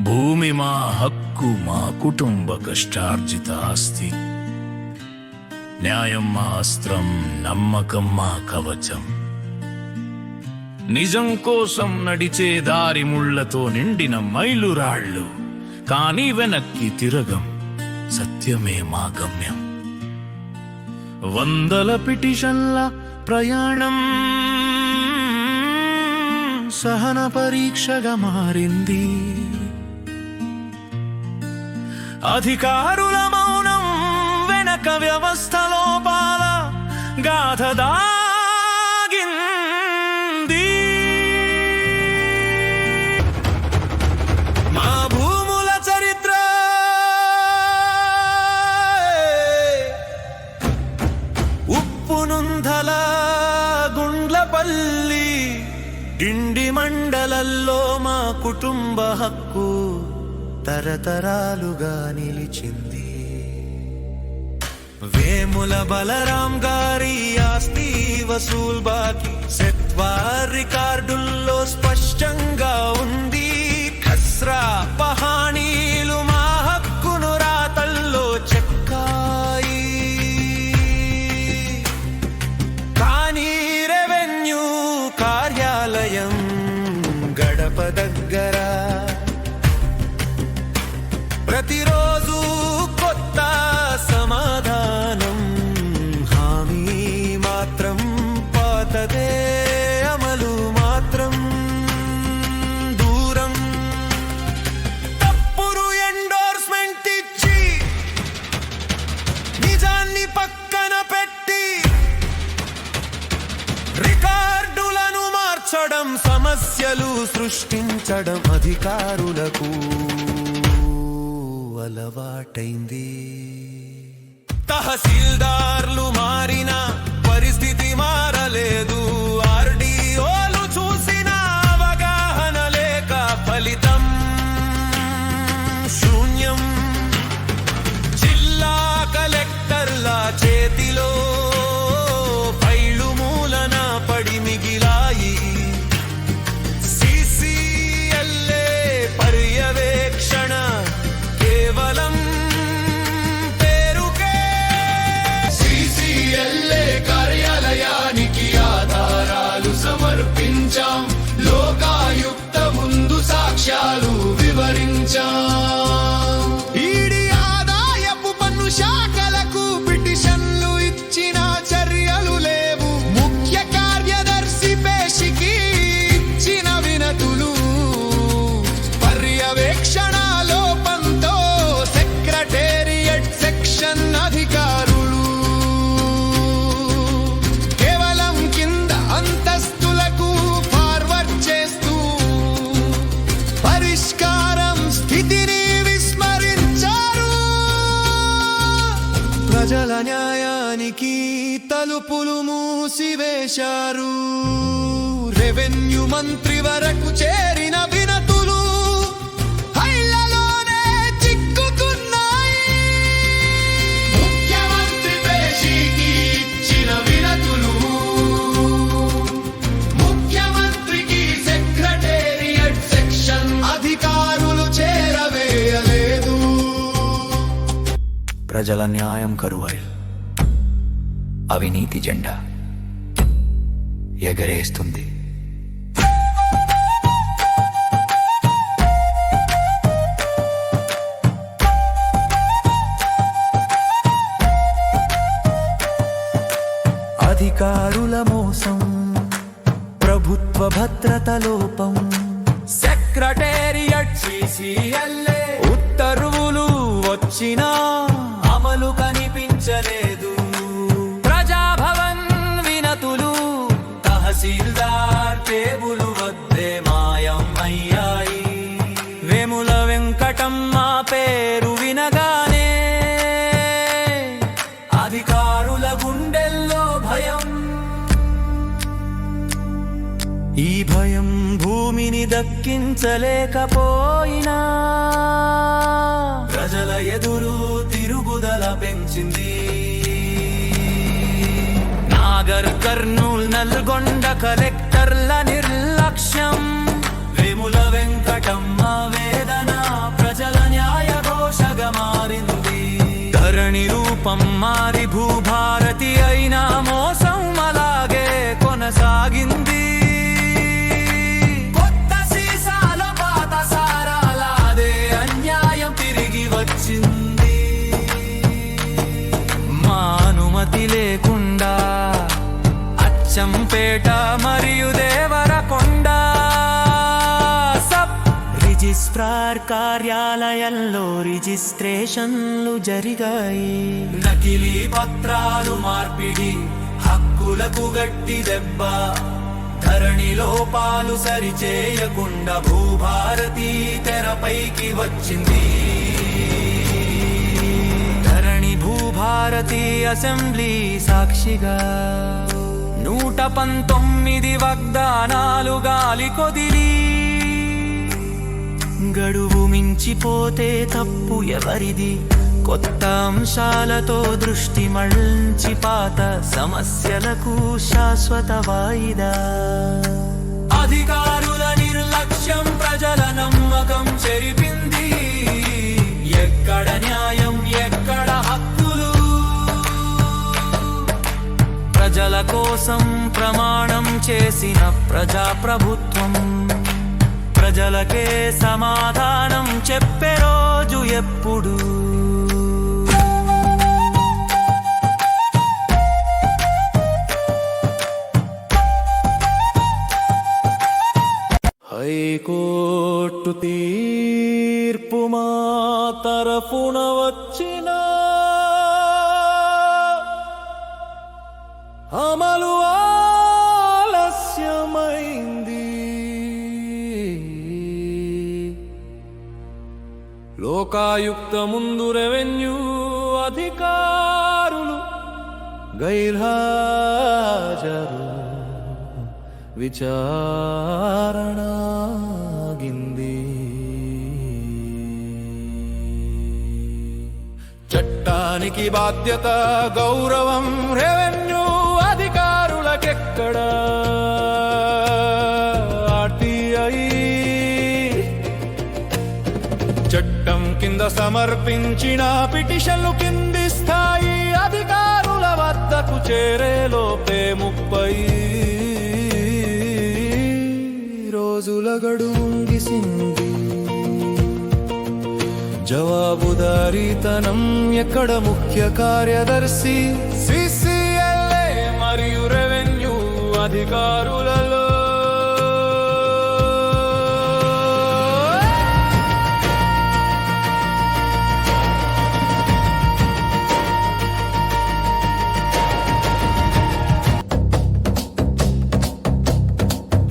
భూమి మా హక్కు, మా కుటుంబ కష్టార్జిత ఆస్తి. న్యాయం మా అస్త్రం, నమ్మకం మా కవచం. నిజం కోసం నడిచే దారి ముళ్లతో నిండిన మైలురాళ్ళు, కానీ వెనక్కి తిరగం, సత్యమే మా గమ్యం. వందల పిటిషన్ల ప్రయాణం సహన పరీక్షగా మారింది. అధికారుల మౌనం వెనక వ్యవస్థ లోపాల గాథ దాగింది. మా భూముల చరిత్ర ఉప్పునుంధల గుండ్లపల్లి డిండి మండలల్లో మా కుటుంబ హక్కు తరతరాలుగా నిలిచింది. వేముల బలరాం గారి ఆస్తి వసూల్ బాకీ సెట్వార్ రికార్డుల్లో స్పష్టంగా ఉంది. ఖస్రా పహానీలు మా హక్కును రాతల్లో చెక్కాయి. కానీ రెవెన్యూ కార్యాలయం గడప దగ్గర ప్రతిరోజు కొత్త సమాధానం. హామీ మాత్రం పాతదే, అమలు మాత్రం దూరం. తప్పుడు ఎండోర్స్మెంట్ ఇచ్చి నిజాన్ని పక్కన పెట్టి రికార్డులను మార్చడం, సమస్యలు సృష్టించడం అధికారులకు అలవాటైంది. తహసీల్దార్లు మారిన పరిస్థితి మారలేదు. ఆర్డీఓలు చూసిన అవగాహన లేక ఫలితం శూన్యం. జిల్లా కలెక్టర్ల చేతిలో ఫైలు మూలన పడి మిగిలాయి. సిసిఎల్ఏ పర్యవేక్షణ కేవలం పేరుకే. సిసిఎల్ఏ కార్యాలయానికి ఆధారాలు సమర్పించాం. లోకాయుక్త ముందు సాక్ష్యాలు వివరించాం. ఈడీ ఆదాయపు పన్ను శాఖలకు పిటిషన్లు ఇచ్చిన చర్యలు లేవు. ముఖ్య కార్యదర్శి పేషికి ఇచ్చిన వినతులు పర్యవేక్షణ లోపంతో సెక్రటేరియట్ సెక్షన్ అధికారులు కేవలం కింద అంతస్తులకు ఫార్వర్డ్ చేస్తూ పరిష్కారం స్థితిని విస్మరించారు. ప్రజల న్యాయానికి తలుపులు మూసివేశారు. రెవెన్యూ మంత్రి వరకు చేరిన వినతులు హైళ్లలోనే చిక్కుకున్నాయి. ముఖ్యమంత్రి పేషీకి ఇచ్చిన వినతులు ముఖ్యమంత్రికి సెక్రటేరియట్ సెక్షన్ అధికారులు చేరవేయలేదు. ప్రజల న్యాయం కరువై అవినీతి జెండా ఎగరేస్తుంది. అధికారుల మోసం, ప్రభుత్వ భద్రత లోపం, సెక్రటేరియట్ సిసిఎల్ఏ ఉత్తర్వులు వచ్చినా అమలు కనిపించలేదు. ప్రజాభవన్ వినతులు తహసీల్దార్ టేబులు వద్దే మాయం అయ్యాయి. వేముల వెంకటమ్మ పేరు వినగానే అధికారుల గుండెల్లో భయం. ఈ భయం భూమిని దక్కించలేకపోయినా ప్రజల ఎదురు తిరుగుదల పెంచింది. నాగర్ కర్నూల్ నల్గొండ కలెక్టర్ల నిర్లక్ష్యం, వేముల వెంకటమ్మ వేదన రూపం మారి భూభారతి అయినా మోసం అలాగే కొనసాగింది. కొత్త సీసాల పాత సారాలాదే అన్యాయం తిరిగి వచ్చింది. మా అనుమతి లేకుండా అచ్చంపేట మరియు దేవరకొండ రిజిస్ట్రార్ కార్యాలయంలో రిజిస్ట్రేషన్లు జరిగాయి. నకిలీ పత్రాలు మార్పిడి, హక్కులకు గట్టి దెబ్బ, ధరణి లోపాలు సరిచేయకుండా భూభారతి తెరపైకి వచ్చింది. ధరణి భూభారతి అసెంబ్లీ సాక్షిగా 119 వాగ్దానాలు గాలి కొదిలి, గడువు మించిపోతే తప్పు ఎవరిది? కొత్త అంశాలతో దృష్టి మళ్లించి పాత సమస్యలకు శాశ్వత వాయిదా. అధికారుల నిర్లక్ష్యం ప్రజల నమ్మకం చెరిపింది. ఎక్కడ న్యాయం, ఎక్కడ హక్కులు? ప్రజల కోసం ప్రమాణం చేసిన ప్రజాప్రభుత్వం ప్రజలకే సమాధానం చెప్పే రోజు ఎప్పుడు? హైకోర్టు తీర్పు మా తరఫున వచ్చిన అమలు ఆలస్యమైంది. లోకాయుక్త ముందు రెవెన్యూ అధికారులు గైర్హాజరు, విచారణాగింది. చట్టానికి బాధ్యత, గౌరవం రెవెన్యూ అధికారులకెక్కడ? చట్టం కింద సమర్పించిన పిటిషన్లు కింది స్థాయి అధికారుల వద్దకు చేరేలోపే 30 రోజుల గడువు ముగిసింది. జవాబుదారీతనం ఎక్కడ? ముఖ్య కార్యదర్శి, సిసిఎల్ఏ మరియు రెవెన్యూ అధికారులలో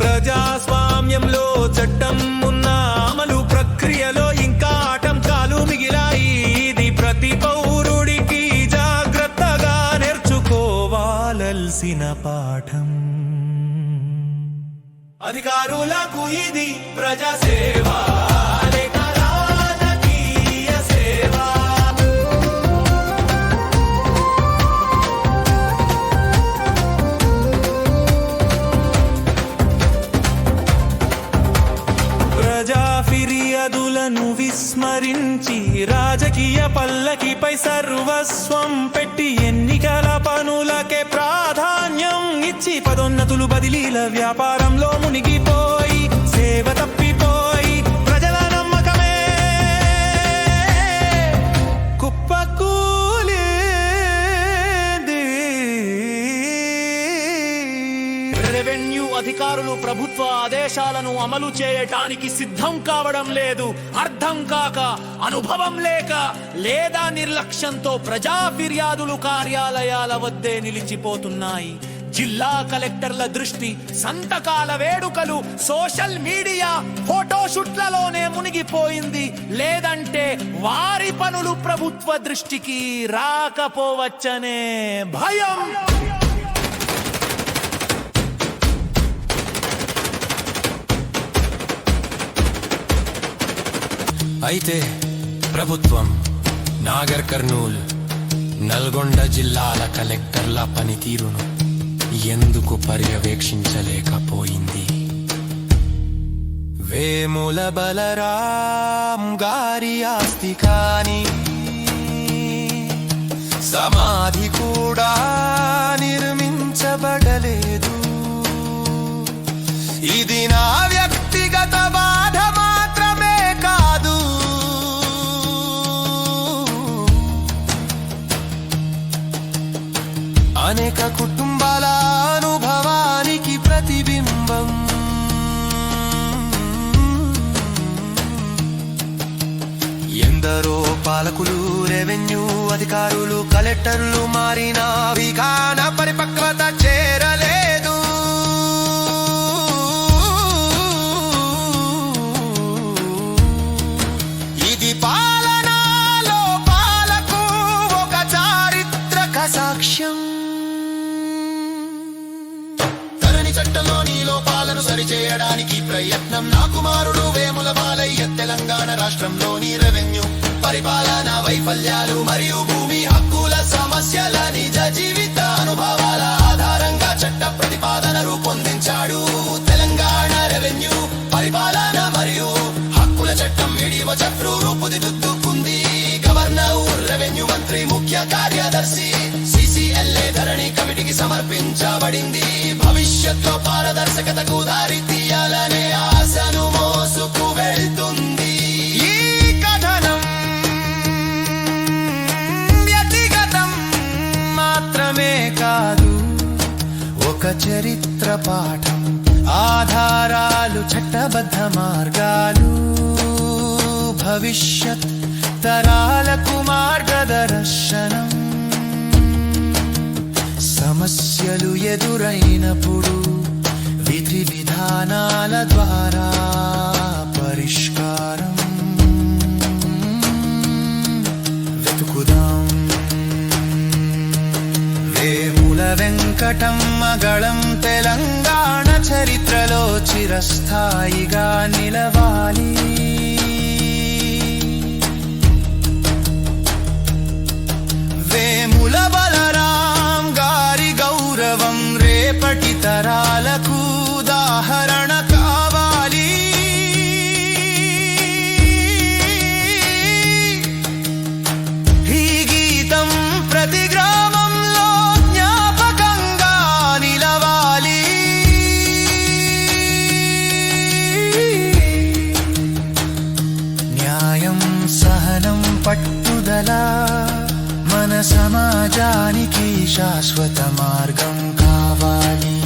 ప్రజాస్వామ్యంలో చట్టం ఉన్న అమలు ప్రక్రియలో ఇంకా ఆటంకాలు మిగిలాయి. ఇది ప్రతి పౌరుడికి జాగ్రత్తగా నేర్చుకోవాల్సిన పాఠం. అధికారులకు ఇది ప్రజాసేవ లేక రాజకీయ సేవ? ఫిర్యాదులను విస్మరించి రాజకీయ పల్లకిపై సర్వస్వం పెట్టి ఎన్నికల పనులకే ప్రాధాన్యం ఇచ్చి పదోన్నతులు బదిలీల వ్యాపారంలో మునిగిపోయి సేవ తప్పిపోయి ప్రజల నమ్మకమే కుప్పకూలింది. రెవెన్యూ అధికారులు ప్రభుత్వ ఆదేశాలను అమలు చేయటానికి సిద్ధం కావడం లేదు. అర్థం కాక, అనుభవం లేక లేదా నిర్లక్ష్యంతో ప్రజా ఫిర్యాదులు కార్యాలయాల వద్దే నిలిచిపోతున్నాయి. జిల్లా కలెక్టర్ల దృష్టి సంతకాల వేడుకలు, సోషల్ మీడియా ఫోటోషూట్లలోనే మునిగిపోయింది. లేదంటే వారి పనులు ప్రభుత్వ దృష్టికి రాకపోవచ్చనే భయం. అయితే ప్రభుత్వం నాగర్ కర్నూల్, నల్గొండ జిల్లాల కలెక్టర్ల పనితీరును ఎందుకు పర్యవేక్షించలేకపోయింది? వేముల బలరాం గారి ఆస్తి కాని సమాధి కూడా నిర్మించబడలేదు. ఇది నా వ్యక్తిగత బాధ మాత్రమే కాదు, అనేక కుటుంబాల అనుభవానికి ప్రతిబింబం. ఎందరో పాలకులు, రెవెన్యూ అధికారులు, కలెక్టర్లు మారినా విధాన పరిపక్వత చేరలేదు. ఇది పాలనాలో పాలకు ఒక చారిత్రక సాక్ష్యం. ధరణి చట్టంలోని లోపాలను సరిచేయడానికి ప్రయత్నం. నా కుమారుడు వేముల బాలయ్య తెలంగాణ రాష్ట్రంలోని రెవెన్యూ పరిపాలనా వైఫల్యాలు మరియు భూమి హక్కుల సమస్యల నిజ జీవిత అనుభవాల ఆధారంగా చట్ట ప్రతిపాదన రూపొందించాడు. తెలంగాణ రెవెన్యూ పరిపాలన మరియు హక్కుల చట్టం విడివ చట్టు రూపుదిద్దుకుంది. గవర్నర్, రెవెన్యూ మంత్రి, ముఖ్య కార్యదర్శి, CCLA ధరణి కమిటీకి సమర్పించబడింది. భవిష్యత్తులో పారదర్శకతకు దారి తీయాలనే ఆశను మోసుకు వెళ్తుంది. ఈ కథనం వ్యక్తిగతం మాత్రమే కాదు, ఒక చరిత్ర పాఠం. ఆధారాలు, చట్టబద్ధ మార్గాలు, భవిష్యత్ తరాలకు మార్గదర్శనం. సమస్యలు ఎదురైనప్పుడు విధి విధానాల ద్వారా పరిష్కారం వెతుకుదాం. వేముల వెంకటమ్మ గళం తెలంగాణ చరిత్రలో చిరస్థాయిగా నిలవాలి. వేముల బలరాం గారి గౌరవం రేపటి తరాలకు ఉదాహరణ కావాలి. ఈ గీతం ప్రతి గ్రామంలో జ్ఞాపకంగా నిలవాలి. న్యాయం, సహనం, పట్టుదల మన సమాజానికి శాశ్వత మార్గం కావాలి.